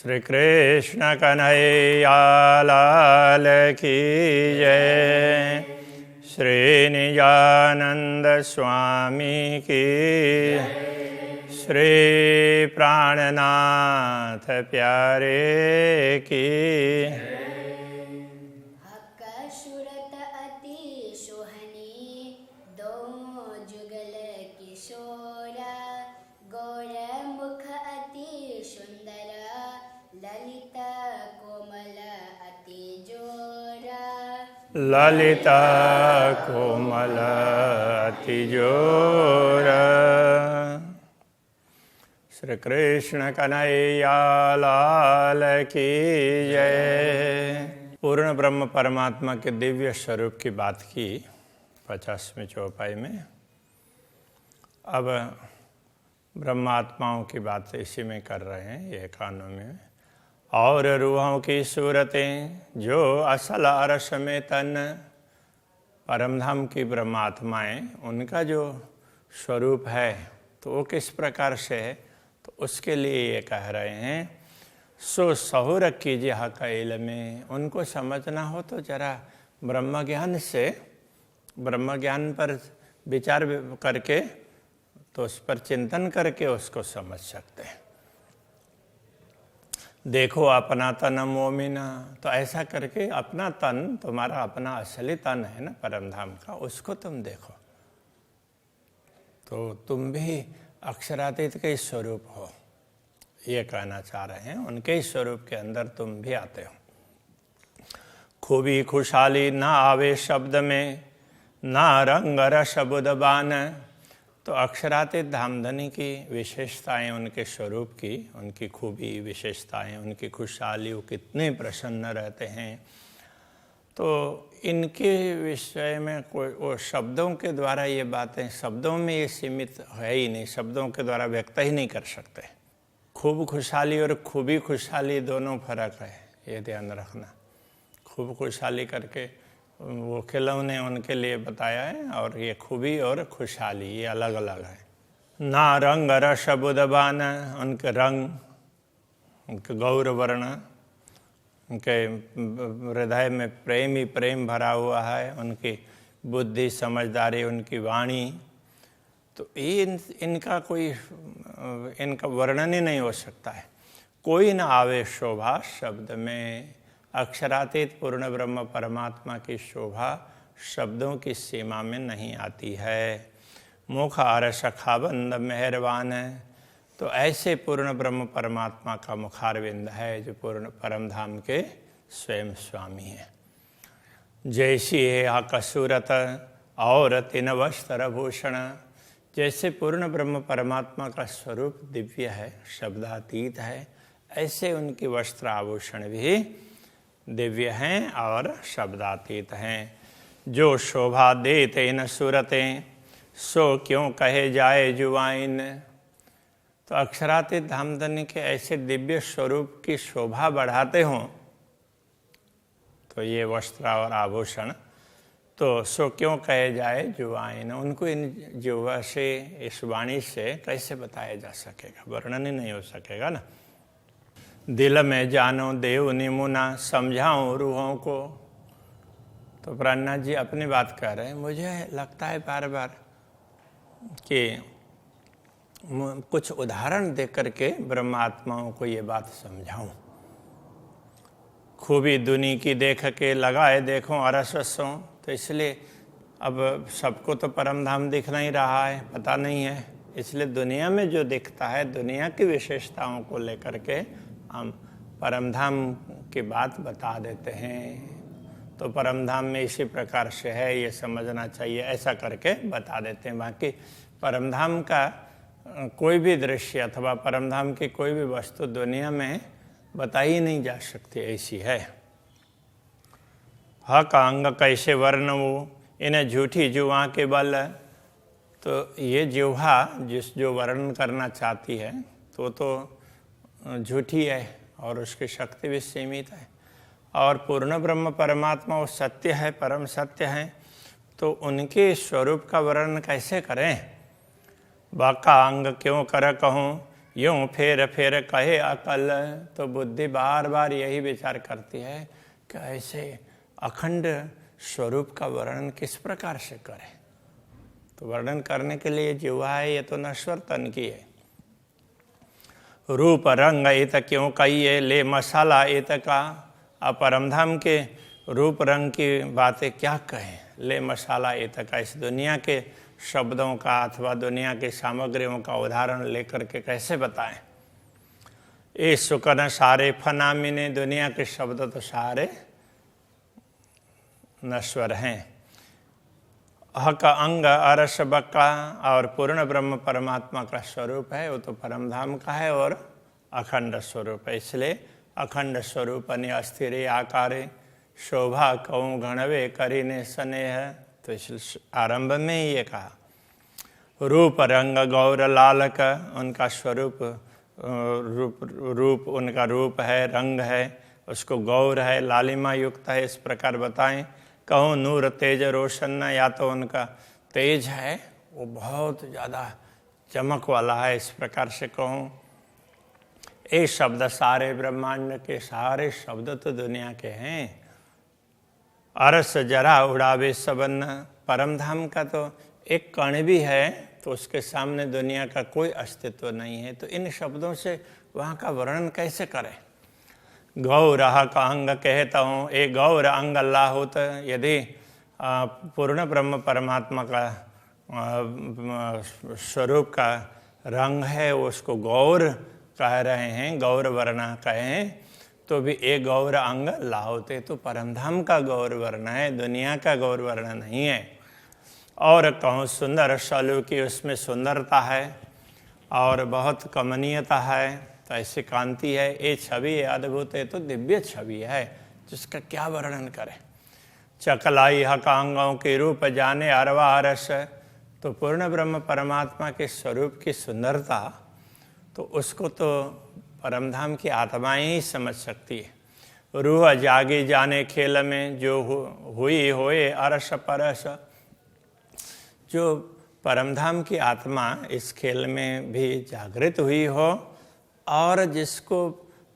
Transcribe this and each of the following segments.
श्री कृष्ण कन्हैया लाल की जय। श्री निजानंद स्वामी की, श्री प्राणनाथ प्यारे की। सुरत अति सोहनी दो जुगल किशोरा, गौर मुख अति सुंदर ललित कोमल अति जोरा। ललिता कोमल अति जोरा। श्री कृष्ण कन्हैया लाल की जय। पूर्ण ब्रह्म परमात्मा के दिव्य स्वरूप की बात की 50वें चौपाई में। अब ब्रह्मात्माओं की बात इसी में कर रहे हैं ये 91 में। और रूहों की सूरतें जो असल अरश में तन, परमधाम की ब्रह्मात्माएं, उनका जो स्वरूप है तो वो किस प्रकार से है, तो उसके लिए ये कह रहे हैं सो सहुर कीजिए हक़ में। उनको समझना हो तो जरा ब्रह्म ज्ञान से, ब्रह्म ज्ञान पर विचार करके, तो उस पर चिंतन करके उसको समझ सकते हैं। देखो अपना तन मोमिना, तो ऐसा करके अपना तन, तुम्हारा अपना असली तन है ना परमधाम का, उसको तुम देखो तो तुम भी अक्षरातीत के स्वरूप हो, ये कहना चाह रहे हैं। उनके स्वरूप के अंदर तुम भी आते हो। खूबी खुशहाली ना आवे शब्द में, ना रंग रस बुदबान। तो अक्षरातीत धामधनी की विशेषताएं, उनके स्वरूप की, उनकी खूबी विशेषताएं, उनकी खुशहाली, वो कितने प्रसन्न रहते हैं। तो इनके विषय में कोई वो शब्दों के द्वारा ये बातें, शब्दों में ये सीमित है ही नहीं, शब्दों के द्वारा व्यक्त ही नहीं कर सकते। खूब खुशहाली और खूबी खुशहाली दोनों फर्क है, ये ध्यान रखना। खूब खुशहाली करके वो खिलौने उनके लिए बताया है, और ये खूबी और खुशहाली ये अलग अलग है। ना रंग रस बुदबान, उनके रंग, उनके गौर वर्ण, उनके हृदय में प्रेम ही प्रेम भरा हुआ है, उनकी बुद्धि समझदारी, उनकी वाणी, तो इनका कोई, इनका वर्णन ही नहीं हो सकता है। कोई न आवे शोभा शब्द में। अक्षरातीत पूर्ण ब्रह्म परमात्मा की शोभा शब्दों की सीमा में नहीं आती है। मुख आर सखाबंद मेहरबान है, तो ऐसे पूर्ण ब्रह्म परमात्मा का मुखारविंद है जो पूर्ण परमधाम के स्वयं स्वामी हैं। जैसी है आकसूरत और तीन वस्त्र भूषण। जैसे पूर्ण ब्रह्म परमात्मा का स्वरूप दिव्य है, शब्दातीत है, ऐसे उनकी वस्त्र आभूषण भी दिव्य हैं और शब्दातीत हैं। जो शोभा देते न सूरतें, सो क्यों कहे जाए जुवाइन। तो अक्षरातीत धामधनी के ऐसे दिव्य स्वरूप की शोभा बढ़ाते हों तो ये वस्त्र और आभूषण, तो सो क्यों कहे जाए जुवाइन। उनको इन जुवा से, इस वाणी से कैसे बताया जा सकेगा, वर्णन ही नहीं हो सकेगा ना। दिल में जानो देव निमुना, समझाऊं रूहों को। तो प्राणनाथ जी अपनी बात कह रहे हैं, मुझे लगता है बार बार कि कुछ उदाहरण दे करके ब्रह्मात्माओं को ये बात समझाऊं। खूबी दुनी की देख के लगाए देखो अरसों। तो इसलिए अब सबको तो परमधाम दिख नहीं रहा है, पता नहीं है, इसलिए दुनिया में जो दिखता है, दुनिया की विशेषताओं को लेकर के हम परमधाम की बात बता देते हैं। तो परमधाम में इसी प्रकार से है, ये समझना चाहिए, ऐसा करके बता देते हैं। बाकी परमधाम का कोई भी दृश्य अथवा परमधाम की कोई भी वस्तु दुनिया में बताई नहीं जा सकती, ऐसी है। हक अंग कैसे वर्ण वो, इन्हें झूठी जुआ के बल। तो ये जुहा जो वर्णन करना चाहती है तो झूठी है और उसकी शक्ति भी सीमित है। और पूर्ण ब्रह्म परमात्मा वो सत्य है, परम सत्य है, तो उनके स्वरूप का वर्णन कैसे करें। बाका अंग क्यों कर कहूँ, यूं फेर फेर कहे अकल। तो बुद्धि बार बार यही विचार करती है कि ऐसे अखंड स्वरूप का वर्णन किस प्रकार से करें। तो वर्णन करने के लिए जिह्वा है, ये तो नश्वर तन की है। रूप रंग एत क्यों कहिए, ले मसाला एत का। अब परमधाम के रूप रंग की बातें क्या कहें, ले मसाला एत का। इस दुनिया के शब्दों का अथवा दुनिया की सामग्रियों का उदाहरण लेकर के कैसे बताएं। ये सुकन सारे फनामिने, दुनिया के शब्द तो सारे नश्वर हैं। हक अंग अरस बक्का, और पूर्ण ब्रह्म परमात्मा का स्वरूप है, वो तो परमधाम का है और अखंड स्वरूप है। इसलिए अखंड स्वरूप अस्थिर आकारे, शोभा कहूँ गणवे करीने स्नेह। तो इस आरंभ में ही ये कहा। रूप रंग गौर लालक, उनका स्वरूप रूप उनका रूप है, रंग है, उसको गौर है, लालिमा युक्त है, इस प्रकार बताएं। कहूँ नूर तेज रोशन, या तो उनका तेज है वो बहुत ज़्यादा चमक वाला है, इस प्रकार से कहूँ। ये शब्द सारे ब्रह्मांड के सारे शब्द तो दुनिया के हैं। अरस जरा उड़ावे सबन, परमधाम का तो एक कण भी है तो उसके सामने दुनिया का कोई अस्तित्व नहीं है। तो इन शब्दों से वहाँ का वर्णन कैसे करें। गौर का अंग कहता हूँ, एक गौर अंग अल्लाह होता। यदि पूर्ण ब्रह्म परमात्मा का स्वरूप का रंग है, उसको गौर कह रहे हैं, गौर वर्ण कहें, तो भी एक गौर अंग ला होते। तो परमधाम का गौर वर्ण है, दुनिया का गौर वर्ण नहीं है। और कहूँ सुंदर सलू की, उसमें सुंदरता है और बहुत कमनीयता है, तो ऐसी कांति है। ये छवि अद्भुत है, तो दिव्य छवि है जिसका क्या वर्णन करें। चकलाई हकांगों के रूप जाने अरवा अरस, तो पूर्ण ब्रह्म परमात्मा के स्वरूप की सुंदरता तो उसको तो परमधाम की आत्माएं ही समझ सकती है। रूह जागे जाने खेल में, जो हुई होए अरस परस, जो परमधाम की आत्मा इस खेल में भी जागृत हुई हो और जिसको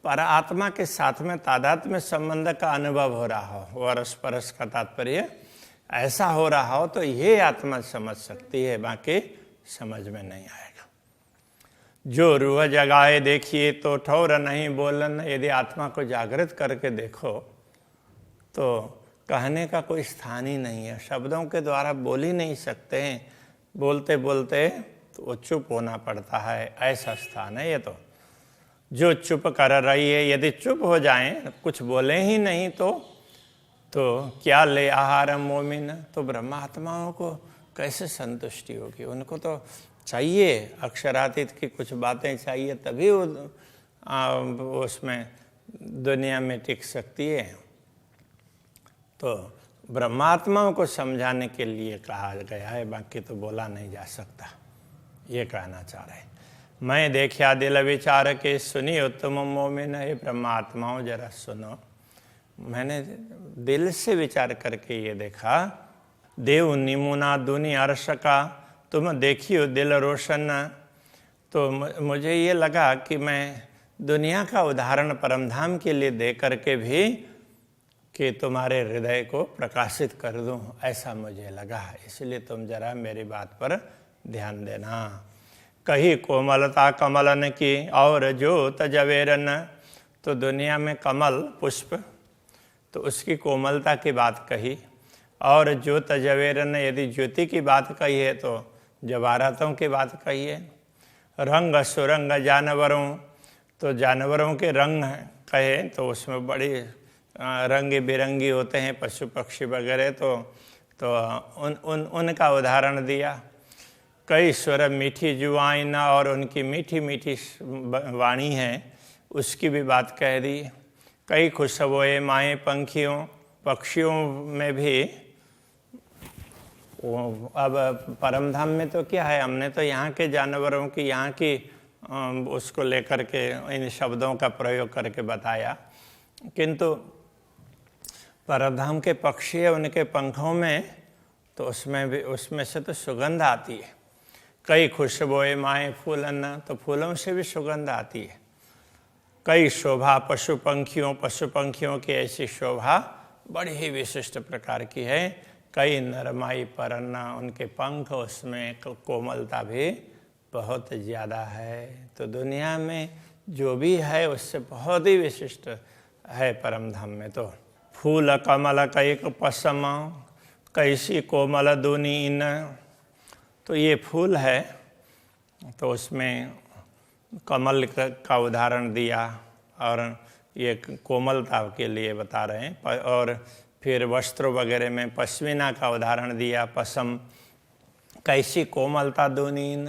पर आत्मा के साथ में तादात्म्य संबंध का अनुभव हो रहा हो, वरस परस का तात्पर्य ऐसा हो रहा हो, तो ये आत्मा समझ सकती है, बाकी समझ में नहीं आएगा। जो रूह जगाए देखिए तो ठौर नहीं बोलन, यदि आत्मा को जागृत करके देखो तो कहने का कोई स्थान ही नहीं है, शब्दों के द्वारा बोल ही नहीं सकते हैं, बोलते बोलते तो वो चुप होना पड़ता है, ऐसा स्थान है ये। तो जो चुप कर रही है, यदि चुप हो जाएं, कुछ बोले ही नहीं तो क्या ले आहार मोमिन, तो ब्रह्मात्माओं को कैसे संतुष्टि होगी। उनको तो चाहिए अक्षरातीत की कुछ बातें चाहिए, तभी वो उसमें दुनिया में टिक सकती है। तो ब्रह्मात्माओं को समझाने के लिए कहा गया है, बाकी तो बोला नहीं जा सकता, ये कहना चाह रहे हैं। मैं देखा दिल विचार के, सुनी उत्तम मोमिन, है ब्रह्मात्माओं जरा सुनो। मैंने दिल से विचार करके ये देखा। देव निमुना दुनि अर्श का, तुम देखियो दिल रोशन। तो मुझे ये लगा कि मैं दुनिया का उदाहरण परमधाम के लिए दे करके भी कि तुम्हारे हृदय को प्रकाशित कर दूं, ऐसा मुझे लगा। इसलिए तुम जरा मेरी बात पर ध्यान देना। कही कोमलता कमलन की और ज्योत जवेरन, तो दुनिया में कमल पुष्प तो उसकी कोमलता की बात कही, और ज्योत जवेरन, यदि ज्योति की बात कही है तो जवाहरातों की बात कही है। रंग सुरंग जानवरों, तो जानवरों के रंग कहे तो उसमें बड़ी रंग बिरंगी होते हैं पशु पक्षी वगैरह, तो उनका उदाहरण दिया। कई स्वर मीठी जुआइन, और उनकी मीठी मीठी वाणी है उसकी भी बात कह दी। कई खुशबुएं माएँ पक्षियों में भी। अब परमधाम में तो क्या है, हमने तो यहाँ के जानवरों की, यहाँ की उसको लेकर के इन शब्दों का प्रयोग करके बताया, किंतु परमधाम के पक्षी है, उनके पंखों में तो उसमें से तो सुगंध आती है। कई खुशबोए माए फूलन, तो फूलों से भी सुगंध आती है। कई शोभा पशु पंखियों की ऐसी शोभा बड़ी ही विशिष्ट प्रकार की है। कई नरमाई परन्ना, उनके पंख, उसमें कोमलता भी बहुत ज़्यादा है। तो दुनिया में जो भी है उससे बहुत ही विशिष्ट है परम धाम में। तो फूल कमल कैक पसम, कैसी कोमल दूनी इन, तो ये फूल है, तो उसमें कमल का उदाहरण दिया और ये कोमलता के लिए बता रहे हैं। और फिर वस्त्रों वगैरह में पश्मीना का उदाहरण दिया, पसम, कैसी कोमलता दूनीन।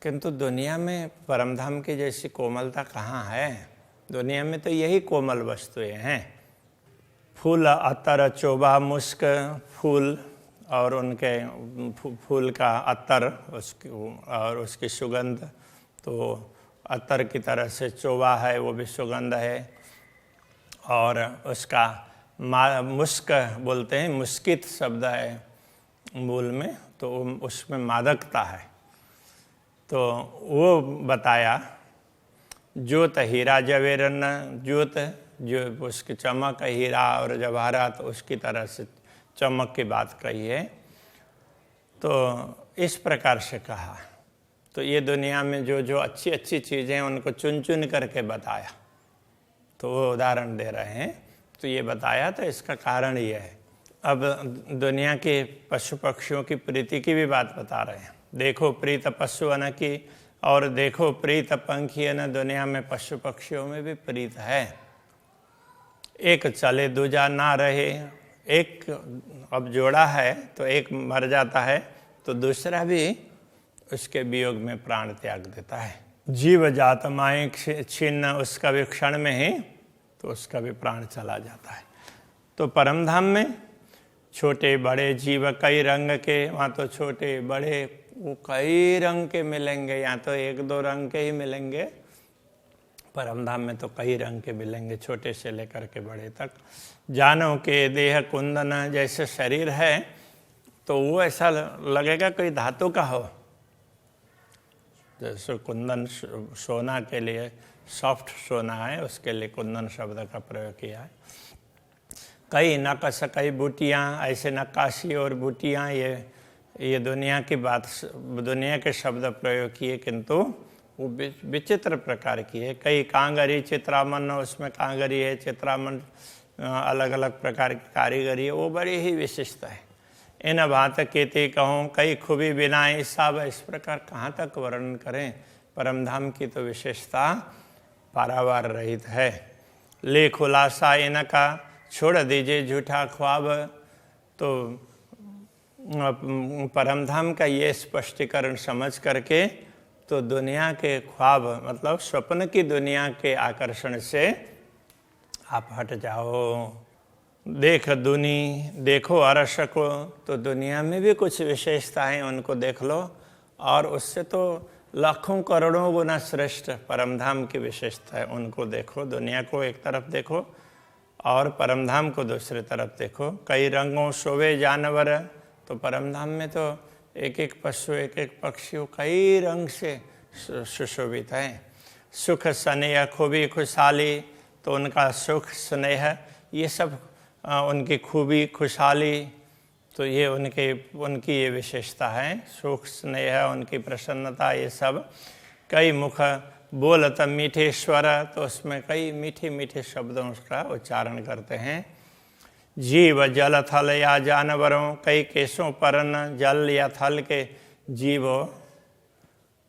किंतु दुनिया में परमधाम की जैसी कोमलता कहाँ है? दुनिया में तो यही कोमल वस्तुएं हैं। फूल अतर चोबा मुस्क, फूल और उनके फूल का अतर और उसकी सुगंध, तो अतर की तरह से चोबा है, वो भी सुगंध है। और उसका मुस्क बोलते हैं, मुस्कित शब्द है मूल में, तो उसमें मादकता है। तो वो बताया ज्योत हीरा जवेरन, ज्योत जो उसकी चमक, हीरा और जवाहरात उसकी तरह से चमक की बात कही है। तो इस प्रकार से कहा। तो ये दुनिया में जो जो अच्छी अच्छी चीज़ें हैं उनको चुन चुन करके बताया। तो वो उदाहरण दे रहे हैं। तो ये बताया, तो इसका कारण ये है। अब दुनिया के पशु पक्षियों की प्रीति की भी बात बता रहे हैं। देखो प्रीत पशु अन की, और देखो प्रीत पंखी अन, दुनिया में पशु पक्षियों में भी प्रीत है। एक चले दूजा ना रहे, एक अब जोड़ा है तो एक मर जाता है तो दूसरा भी उसके वियोग में प्राण त्याग देता है। जीव जात माए छिन्न, उसका भी क्षण में ही तो उसका भी प्राण चला जाता है। तो परमधाम में छोटे बड़े जीव कई रंग के, वहाँ तो छोटे बड़े वो कई रंग के मिलेंगे, यहाँ तो एक दो रंग के ही मिलेंगे। परमधाम में तो कई रंग के मिलेंगे, छोटे से लेकर के बड़े तक। जानो के देह कुंदन, जैसे शरीर है तो वो ऐसा लगेगा कोई धातु का हो, जैसे कुंदन सोना के लिए सॉफ्ट सोना है, उसके लिए कुंदन शब्द का प्रयोग किया है। कई नकश कई बूटियाँ, ऐसे नक्काशी और बूटियाँ, ये दुनिया की बात, दुनिया के शब्द प्रयोग किए, किंतु वो विचित्र प्रकार की है। कई कांगरी चित्रामन, उसमें कांगरी है, चित्रामन अलग अलग प्रकार की कारीगरी है, वो बड़ी ही विशिष्ट है। इन बात केते कहूँ कई खूबी बिनाई सब, इस प्रकार कहाँ तक वर्णन करें। परमधाम की तो विशेषता पारावार रहित है। ले खुलासा इनका, छोड़ दीजिए झूठा ख्वाब। तो परमधाम का ये स्पष्टीकरण समझ करके तो दुनिया के ख्वाब मतलब स्वप्न की दुनिया के आकर्षण से आप हट जाओ। देख दुनी देखो अरस को, तो दुनिया में भी कुछ विशेषताएं उनको देख लो, और उससे तो लाखों करोड़ों गुना श्रेष्ठ परमधाम की विशेषता है, उनको देखो। दुनिया को एक तरफ देखो और परमधाम को दूसरी तरफ देखो। कई रंगों शोभे जानवर, तो परमधाम में तो एक एक पशु एक एक पक्षी कई रंग से सुशोभित हैं। सुख स्नेह खूबी खुशहाली, तो उनका सुख स्नेह ये सब उनकी खूबी खुशहाली, तो ये उनकी ये विशेषता है। सुख स्नेह, उनकी प्रसन्नता, ये सब। कई मुख बोलत मीठे स्वर, तो उसमें कई मीठे मीठे शब्दों का उच्चारण करते हैं। जीव जल थल या जानवरों, कई केशों परन, जल या थल के जीवों,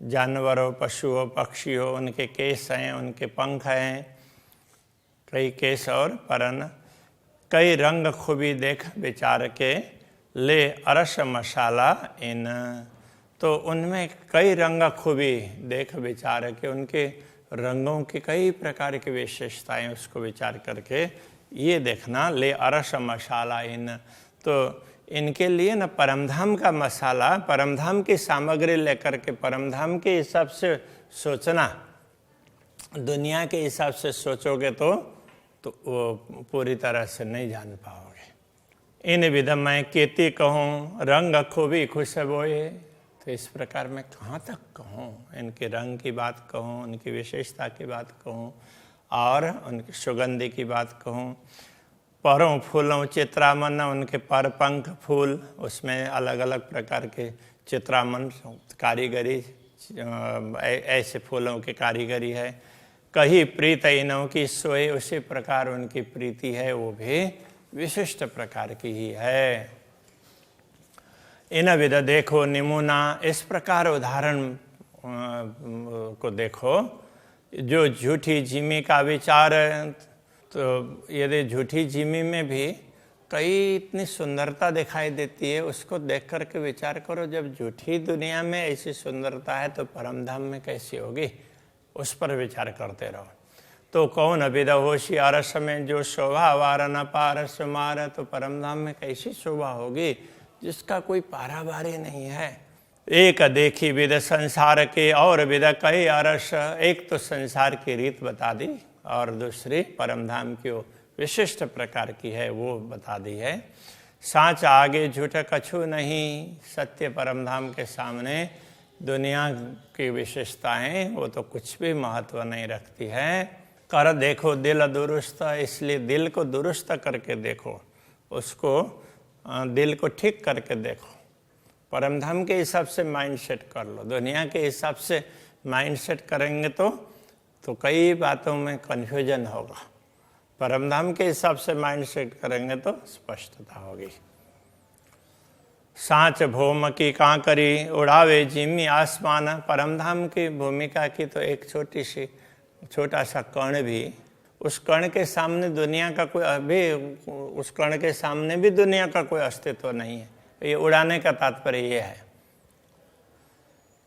जानवरों, पशुओं, पक्षियों, उनके केश हैं, उनके पंख हैं, कई केश और परन। कई रंग खूबी देख विचार के, ले अरस मसाला इन, तो उनमें कई रंग खूबी देख विचार के, उनके रंगों की कई प्रकार की विशेषताएं उसको विचार करके ये देखना। ले अरस मसाला इन, तो इनके लिए न परमधाम का मसाला, परमधाम की सामग्री लेकर के परमधाम के हिसाब से सोचना। दुनिया के हिसाब से सोचोगे तो वो पूरी तरह से नहीं जान पाओगे। इन विधम मैं केती कहूँ रंग खूबी खुशबोए, तो इस प्रकार मैं कहाँ तक कहूँ, इनके रंग की बात कहूँ, उनकी विशेषता की बात कहूँ और उनकी सुगंधि की बात कहूँ। परों फूलों चित्रामन, उनके पर पंख फूल, उसमें अलग अलग प्रकार के चित्रामन कारीगरी, ऐसे फूलों की कारीगरी है। कहीं प्रीत इनों की सोए, उसी प्रकार उनकी प्रीति है वो भी विशिष्ट प्रकार की ही है। इन विध देखो निमुना, इस प्रकार उदाहरण को देखो। जो झूठी जिमी का विचार, तो यदि झूठी जिमी में भी कई इतनी सुंदरता दिखाई देती है, उसको देख कर के विचार करो, जब झूठी दुनिया में ऐसी सुंदरता है तो परमधाम में कैसी होगी, उस पर विचार करते रहो। तो कौन विद होशियार में जो शोभा वार न पार सुमार, तो परमधाम में कैसी शोभा होगी जिसका कोई पारावारी नहीं है। एक देखी विद संसार के और विद कई अरस, एक तो संसार की रीत बता दी और दूसरी परमधाम की विशिष्ट प्रकार की है वो बता दी है। साँच आगे झूठ कछु नहीं, सत्य परमधाम के सामने दुनिया की विशेषताएं वो तो कुछ भी महत्व नहीं रखती है। कर देखो दिल दुरुस्त, इसलिए दिल को दुरुस्त करके देखो, उसको दिल को ठीक करके देखो। परमधाम के हिसाब से माइंड सेट कर लो, दुनिया के हिसाब से माइंड सेट करेंगे तो कई बातों में कन्फ्यूजन होगा। परमधाम के हिसाब से माइंड सेट करेंगे तो स्पष्टता होगी। सांच भूम की कांकरी, उड़ावे जिमी आसमान, परमधाम की भूमिका की तो एक छोटा सा कण भी, उस कण के सामने दुनिया का कोई, अभी उस कण के सामने भी दुनिया का कोई अस्तित्व नहीं है। ये उड़ाने का तात्पर्य ये है।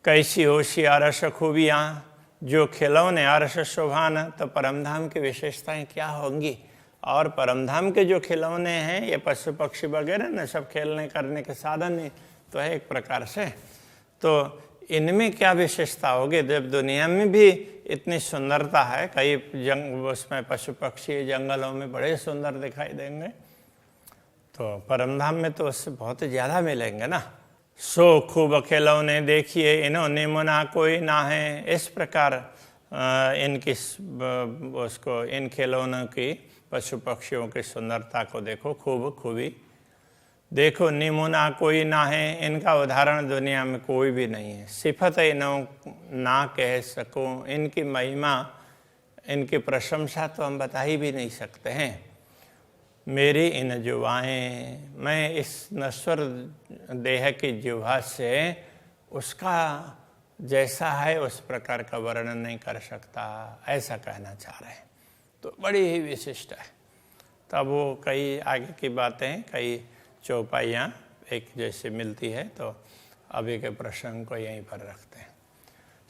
कैसी होशियार खूबियाँ, जो खिलौने अरस शोभान, तो परमधाम की विशेषताएं क्या होंगी। और परमधाम के जो खिलौने हैं ये पशु पक्षी वगैरह न, सब खेलने करने के साधन ही तो है एक प्रकार से। तो इनमें क्या विशेषता होगी जब दुनिया में भी इतनी सुंदरता है। कई उसमें पशु पक्षी जंगलों में बड़े सुंदर दिखाई देंगे, तो परमधाम में तो उससे बहुत ज़्यादा मिलेंगे ना। सो खूब खिलौने देखिए इन्होंने मुना कोई ना है, इस प्रकार इनकी उसको इन खिलौनों की पशु पक्षियों की सुंदरता को देखो, खूबी देखो। निमुना कोई ना है, इनका उदाहरण दुनिया में कोई भी नहीं है। सिफत इनो ना कह सकूं, इनकी महिमा इनकी प्रशंसा तो हम बता ही भी नहीं सकते हैं। मेरी इन जुबाएं, मैं इस नश्वर देह की जुबा से उसका जैसा है उस प्रकार का वर्णन नहीं कर सकता, ऐसा कहना चाह रहे हैं। तो बड़ी ही विशिष्ट है। तब वो कई आगे की बातें, कई चौपाइयाँ एक जैसे मिलती है। तो अभी के प्रसंग को यहीं पर रखते हैं।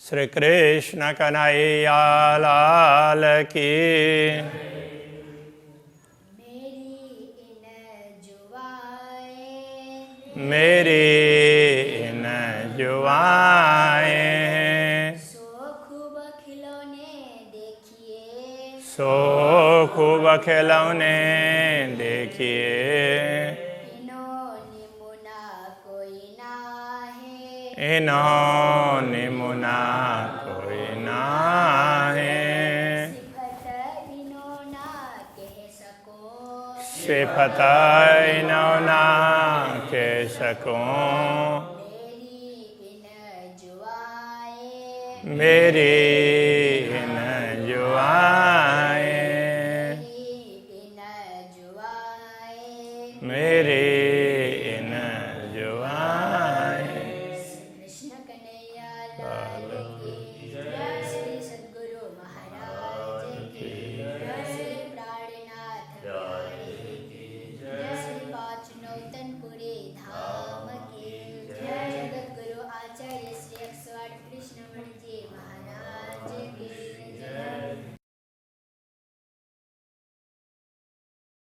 श्री कृष्ण कन्हैया लाल की। मेरी इन जुबाएं, सो खूब खिलौने देखिए, सो खूब खिलौने देखिए। इन्होंने मुना कोई ना है, इन्होंने मुना कोई ना है। सिफत इनो ना कह सको, सिफत इनो ना कह सकूं। मेरी इन जुबाएं, मेरी इन जुबाएं।